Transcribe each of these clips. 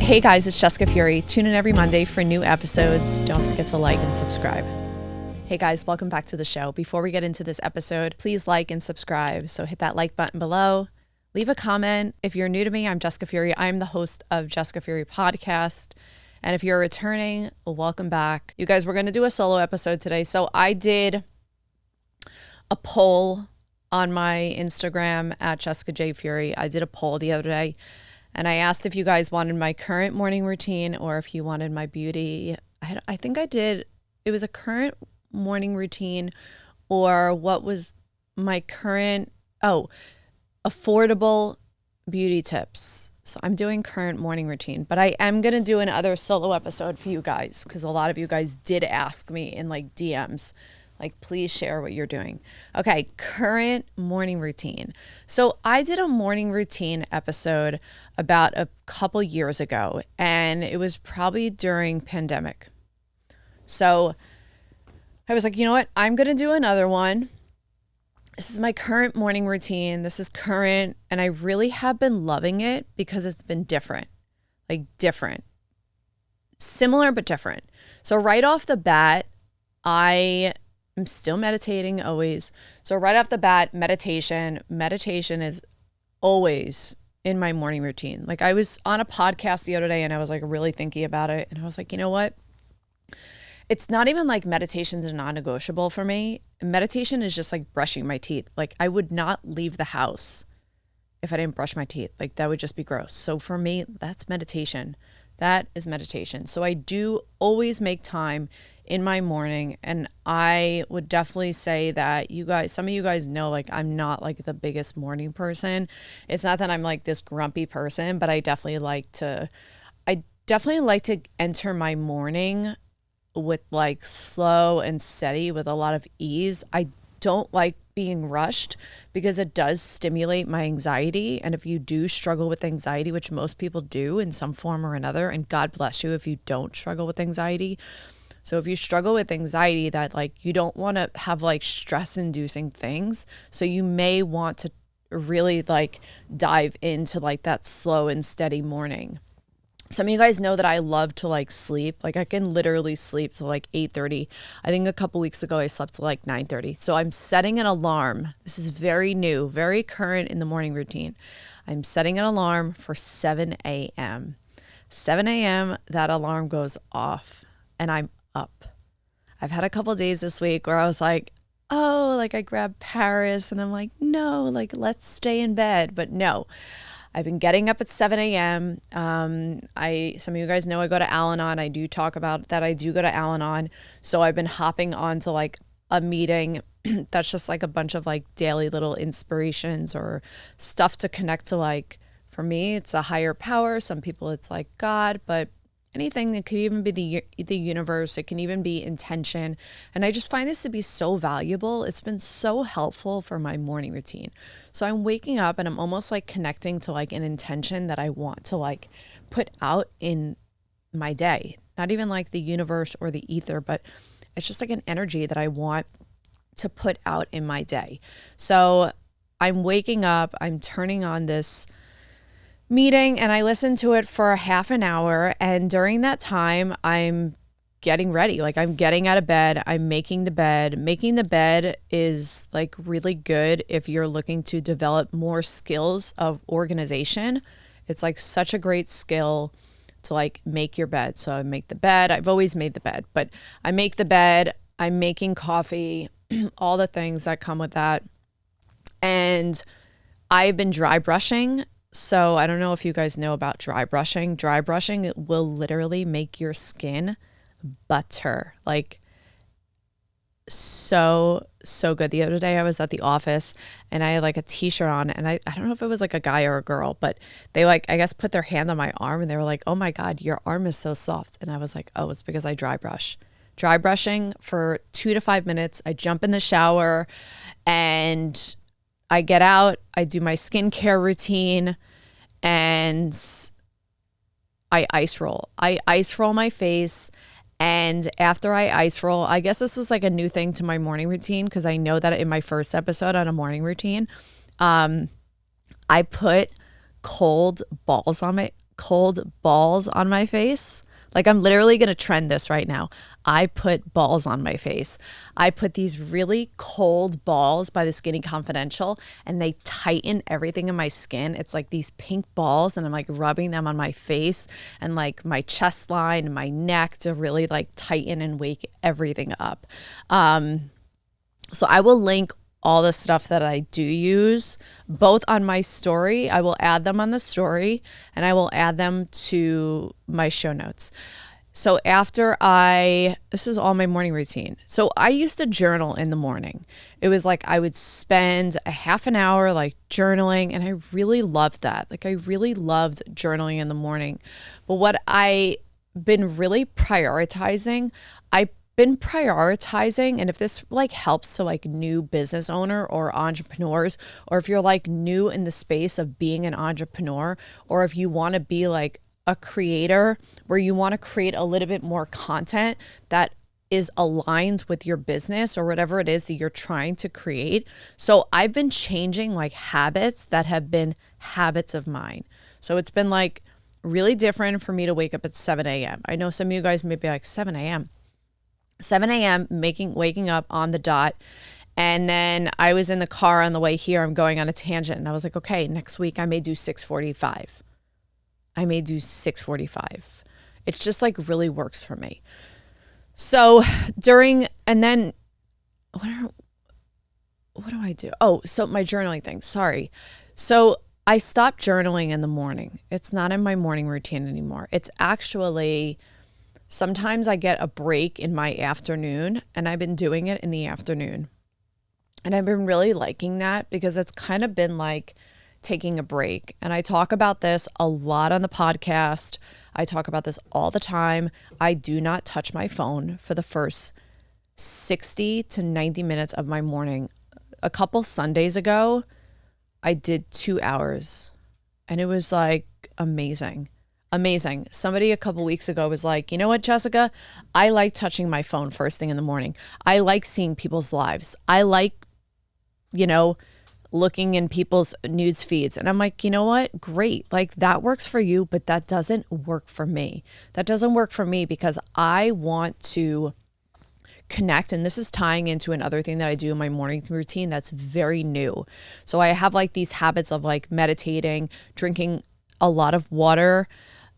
Hey guys, it's Jessica Fury. Tune in every Monday for new episodes. Don't forget to like and subscribe. Hey guys, welcome back to the show. Before we get into this episode, please like and subscribe. So hit that like button below. Leave a comment. If you're new to me, I'm Jessica Fury. I'm the host of Jessica Fury Podcast. And if you're returning, welcome back. You guys, we're going to do a solo episode today. So I did a poll on my Instagram at Jessica J Fury. I did a poll the other day. And I asked if you guys wanted my current morning routine or if you wanted my beauty. I think I did. It was a current morning routine or what was my current, affordable beauty tips. So I'm doing current morning routine, but I am going to do another solo episode for you guys because a lot of you guys did ask me in like DMs. Like, please share what you're doing. Okay, current morning routine. So I did a morning routine episode about a couple years ago, and it was probably during pandemic. So I was like, you know what? I'm going to do another one. This is my current morning routine. This is current, and I really have been loving it because it's been different. Like different. Similar, but different. So right off the bat, I'm still meditating always. So right off the bat, meditation is always in my morning routine. Like I was on a podcast the other day and I was like really thinking about it. And I was like, you know what? It's not even like meditation's a non-negotiable for me. Meditation is just like brushing my teeth. Like I would not leave the house if I didn't brush my teeth. Like that would just be gross. So for me, that's meditation. That is meditation. So I do always make time in my morning, and I would definitely say that you guys, some of you guys know, like I'm not like the biggest morning person. It's not that I'm like this grumpy person, but I definitely like to enter my morning with like slow and steady with a lot of ease. I don't like being rushed because it does stimulate my anxiety. And if you do struggle with anxiety, which most people do in some form or another, and God bless you if you don't struggle with anxiety. So if you struggle with anxiety that like you don't want to have like stress inducing things, so you may want to really like dive into like that slow and steady morning. Some of you guys know that I love to like sleep. Like I can literally sleep till like 8:30. I think a couple weeks ago I slept till like 9:30. So I'm setting an alarm. This is very new, very current in the morning routine. I'm setting an alarm for 7 a.m. 7 a.m. that alarm goes off and I'm up. I've had a couple days this week where I was like, oh, like I grabbed Paris and I'm like, no, like let's stay in bed. But no, I've been getting up at 7 a.m. Some of you guys know I go to Al-Anon. I do talk about that. I do go to Al-Anon. So I've been hopping on to like a meeting that's just like a bunch of like daily little inspirations or stuff to connect to, like, for me, it's a higher power. Some people it's like God, but anything that could even be the universe. It can even be intention. And I just find this to be so valuable. It's been so helpful for my morning routine. So I'm waking up and I'm almost like connecting to like an intention that I want to like put out in my day. Not even like the universe or the ether, but it's just like an energy that I want to put out in my day. So I'm waking up, I'm turning on this meeting and I listened to it for a half an hour, and during that time I'm getting ready. Like I'm getting out of bed, I'm making the bed. Making the bed is like really good if you're looking to develop more skills of organization. It's like such a great skill to like make your bed. So I make the bed. I've always made the bed, but I make the bed, I'm making coffee, all the things that come with that. And I've been dry brushing. So I don't know if you guys know about dry brushing. Dry brushing, it will literally make your skin butter. Like so good. The other day I was at the office and I had like a t-shirt on, and I don't know if it was like a guy or a girl, but they like, I guess, put their hand on my arm and they were like, oh my God, your arm is so soft. And I was like, oh, it's because I dry brush. Dry brushing for 2 to 5 minutes. I jump in the shower and I get out, I do my skincare routine, and I ice roll. I ice roll my face, and after I ice roll, I guess this is like a new thing to my morning routine because I know that in my first episode on a morning routine, I put cold balls on my cold balls on my face. Like, I'm literally going to trend this right now. I put balls on my face. I put these really cold balls by the Skinny Confidential, and they tighten everything in my skin. It's like these pink balls, and I'm like rubbing them on my face and like my chest line and my neck to really like tighten and wake everything up. So I will link all the stuff that I do use both on my story. I will add them on the story, and I will add them to my show notes. So this is all my morning routine. So I used to journal in the morning. It was like I would spend a half an hour like journaling, and I really loved that. Like, I really loved journaling in the morning. But what I've been really prioritizing, and if this like helps to like new business owner or entrepreneurs, or if you're like new in the space of being an entrepreneur, or if you want to be like a creator where you want to create a little bit more content that is aligned with your business or whatever it is that you're trying to create. So I've been changing like habits that have been habits of mine. So it's been like really different for me to wake up at 7 a.m. I know some of you guys may be like 7 a.m. 7 a.m. waking up on the dot. And then I was in the car on the way here. I'm going on a tangent. And I was like, okay, next week I may do 6:45. It just like really works for me. So and then what do I do? Oh, so my journaling thing. Sorry. So I stopped journaling in the morning. It's not in my morning routine anymore. It's actually, sometimes I get a break in my afternoon, and I've been doing it in the afternoon. And I've been really liking that because it's kind of been like taking a break. And I talk about this a lot on the podcast. I talk about this all the time. I do not touch my phone for the first 60 to 90 minutes of my morning. A couple Sundays ago, I did 2 hours, and it was like amazing. Amazing. Somebody a couple weeks ago was like, you know what, Jessica? I like touching my phone first thing in the morning. I like seeing people's lives. I like, looking in people's news feeds. And I'm like, you know what? Great. Like, that works for you, but that doesn't work for me. That doesn't work for me because I want to connect. And this is tying into another thing that I do in my morning routine that's very new. So I have like these habits of like meditating, drinking a lot of water.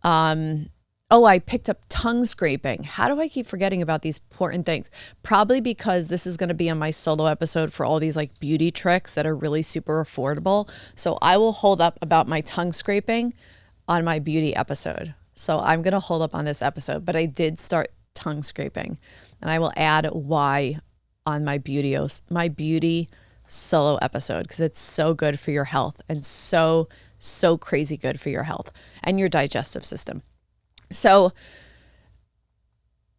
I picked up tongue scraping. How do I keep forgetting about these important things? Probably because this is going to be on my solo episode for all these like beauty tricks that are really super affordable. So I will hold up about my tongue scraping on my beauty episode. So I'm going to hold up on this episode, but I did start tongue scraping, and I will add why on my beauty solo episode, because it's so good for your health and so crazy good for your health and your digestive system. So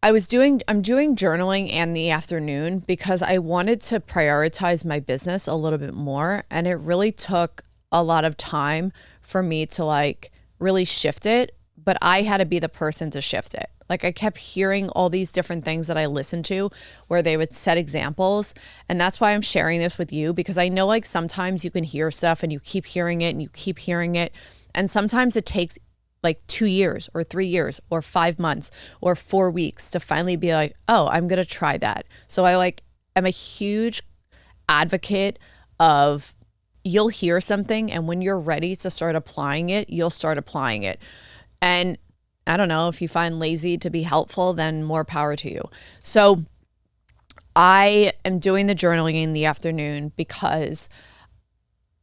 I'm doing journaling in the afternoon because I wanted to prioritize my business a little bit more. And it really took a lot of time for me to like really shift it, but I had to be the person to shift it. Like, I kept hearing all these different things that I listened to where they would set examples. And that's why I'm sharing this with you, because I know like sometimes you can hear stuff and you keep hearing it and you keep hearing it. And sometimes it takes like 2 years or 3 years or 5 months or 4 weeks to finally be like, oh, I'm going to try that. So I'm a huge advocate of, you'll hear something, and when you're ready to start applying it, you'll start applying it. And I don't know, if you find lazy to be helpful, then more power to you. So I am doing the journaling in the afternoon because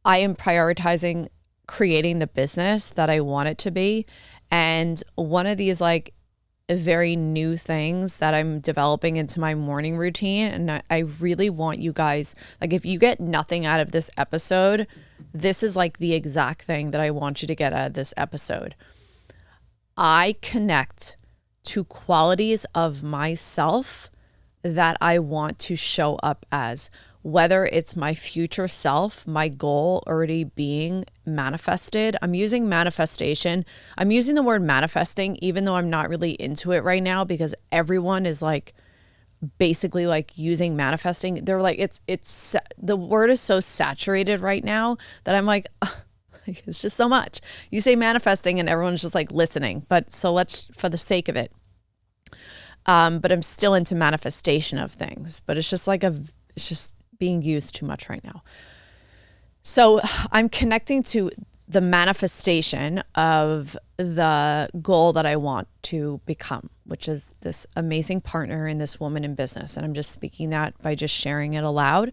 I am prioritizing creating the business that I want it to be. And one of these like very new things that I'm developing into my morning routine, and I really want you guys, like, if you get nothing out of this episode, this is like the exact thing that I want you to get out of this episode. I connect to qualities of myself that I want to show up as, whether it's my future self, my goal already being manifested. I'm using manifestation. I'm using the word manifesting, even though I'm not really into it right now, because everyone is like basically like using manifesting. They're like, it's the word is so saturated right now that I'm like, It's just so much. You say manifesting and everyone's just like listening. But so let's, for the sake of it. But I'm still into manifestation of things. But it's just like it's just being used too much right now. So I'm connecting to the manifestation of the goal that I want to become, which is this amazing partner and this woman in business. And I'm just speaking that by just sharing it aloud,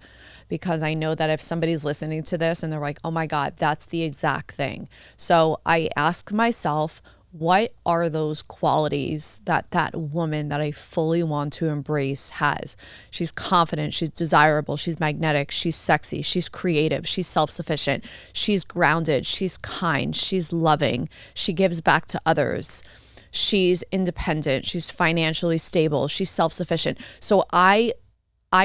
because I know that if somebody's listening to this and they're like, oh my God, that's the exact thing. So I ask myself, what are those qualities that that woman that I fully want to embrace has? She's confident, she's desirable, she's magnetic, she's sexy, she's creative, she's self-sufficient, she's grounded, she's kind, she's loving, she gives back to others, she's independent, she's financially stable, she's self-sufficient. So I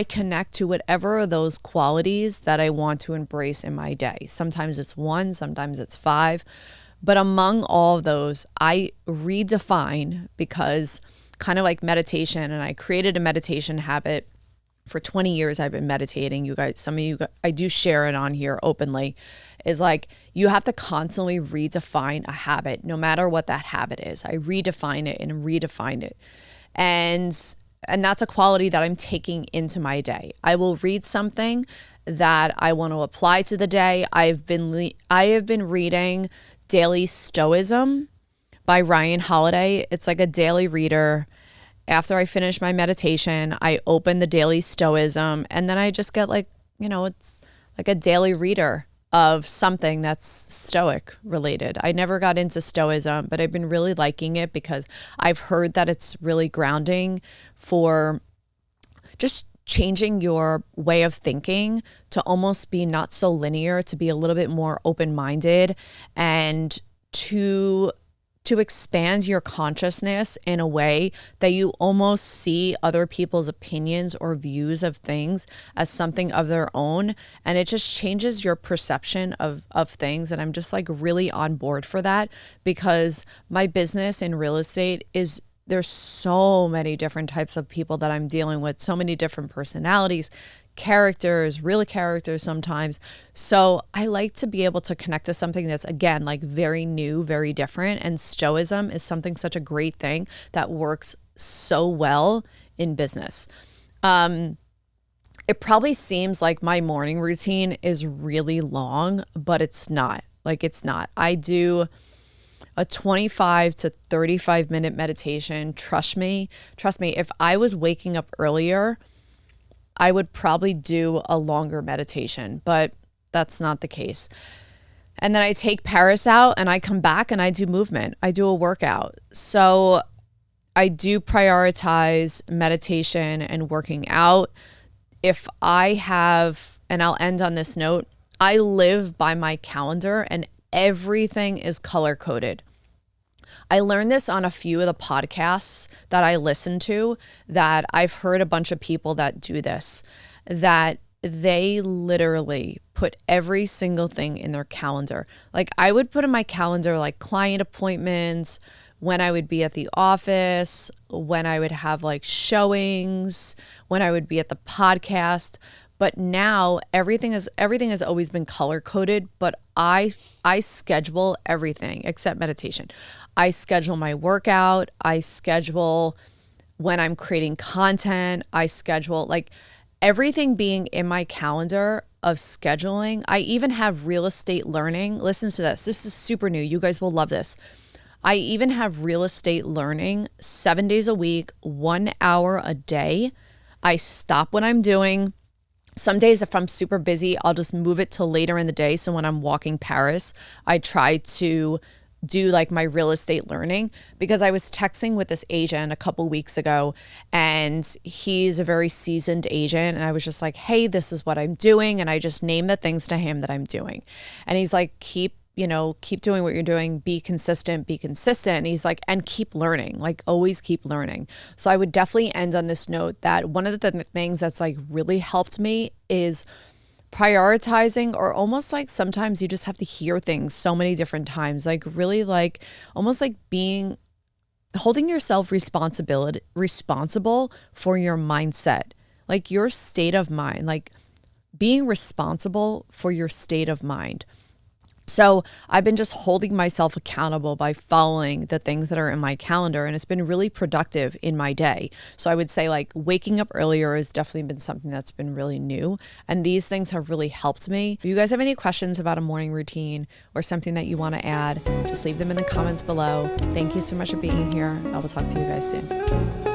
connect to whatever are those qualities that I want to embrace in my day. Sometimes it's 1, sometimes it's 5. But among all of those, I redefine, because kind of like meditation, and I created a meditation habit. For 20 years, I've been meditating. You guys, some of you, I do share it on here openly, is like you have to constantly redefine a habit, no matter what that habit is. I redefine it and redefine it. And that's a quality that I'm taking into my day. I will read something that I want to apply to the day. I have been reading Daily Stoicism by Ryan Holiday. It's like a daily reader. After I finish my meditation, I open the Daily Stoicism, and then I just get like, it's like a daily reader of something that's Stoic related. I never got into Stoicism, but I've been really liking it because I've heard that it's really grounding for just changing your way of thinking to almost be not so linear, to be a little bit more open-minded, and to expand your consciousness in a way that you almost see other people's opinions or views of things as something of their own. And it just changes your perception of things. And I'm just like really on board for that, because my business in real estate there's so many different types of people that I'm dealing with, so many different personalities, characters, real characters sometimes. So I like to be able to connect to something that's, again, like very new, very different. And Stoicism is such a great thing that works so well in business. It probably seems like my morning routine is really long, but it's not. It's not. I do a 25 to 35 minute meditation. Trust me, if I was waking up earlier, I would probably do a longer meditation, but that's not the case. And then I take Paris out and I come back and I do movement. I do a workout. So I do prioritize meditation and working out. If I have, and I'll end on this note, I live by my calendar and everything is color coded. I learned this on a few of the podcasts that I listen to, that I've heard a bunch of people that do this, that they literally put every single thing in their calendar. Like I would put in my calendar like client appointments, when I would be at the office, when I would have like showings, when I would be at the podcast. But now everything has always been color coded, but I schedule everything except meditation. I schedule my workout. I schedule when I'm creating content. I schedule like everything being in my calendar of scheduling. I even have real estate learning. Listen to this. This is super new. You guys will love this. I even have real estate learning 7 days a week, 1 hour a day. I stop what I'm doing. Some days if I'm super busy, I'll just move it till later in the day. So when I'm walking Paris, I try to do like my real estate learning, because I was texting with this agent a couple weeks ago, and he's a very seasoned agent. And I was just like, hey, this is what I'm doing. And I just named the things to him that I'm doing. And he's like, keep doing what you're doing, be consistent. And he's like, and keep learning, like always keep learning. So I would definitely end on this note that one of the things that's like really helped me is prioritizing, or almost like sometimes you just have to hear things so many different times, like really like almost like holding yourself responsible for your mindset, like your state of mind, like being responsible for your state of mind. So I've been just holding myself accountable by following the things that are in my calendar, and it's been really productive in my day. So I would say like waking up earlier has definitely been something that's been really new, and these things have really helped me. If you guys have any questions about a morning routine or something that you want to add, just leave them in the comments below. Thank you so much for being here. I will talk to you guys soon.